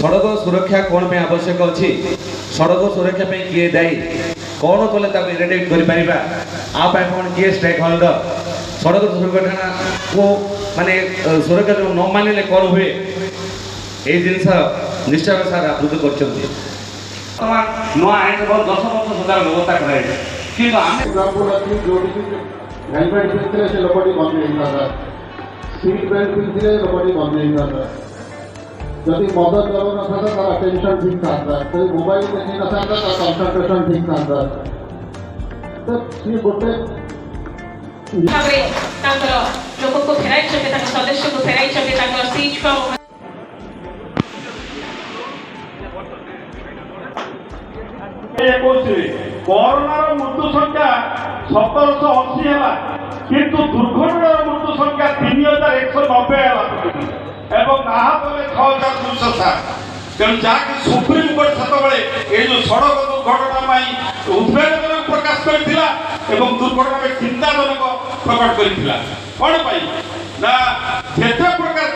सड़क सुरक्षा कौन पे आवश्यक अच्छी सड़क सुरक्षा पे किए दायी कौन कले इरेडिकेट कर कौन किए स्टेक होल्डर सड़क दुर्घटना को माने सुरक्षा जो न मानिले कौन हुए ये जिनस निश्चय सार आप्लुत कर नुआ आईन 10 वर्ष सुधार व्यवस्था कराई किंतु आमे हेलमेट पिंधे से लोकटी बंद नहीं था सीट बेल्ट पिंधे लोकटी बंद नहीं था जदि मद चल न था तार अटेंशन ठीक था जदि मोबाइल देखी न था तार कंसंट्रेशन ठीक था तो सी गोटे भाबरे तांकर लोक को फेराई छके तांकर सदस्य को फेराई छके तांकर सीट को कोरोनार मृत्यु संख्या 1780 है किंतु दुर्घटनार मृत्यु संख्या 3190 है एवं आहत 6207 तेणु जहाँकि सुप्रीम कोर्ट से जो सड़क दुर्घटना उद्वेगजनक प्रकाश करथिला एवं दुर्घटना में चिंताजनक प्रकट करथिला कौन पाई ना जेते प्रकार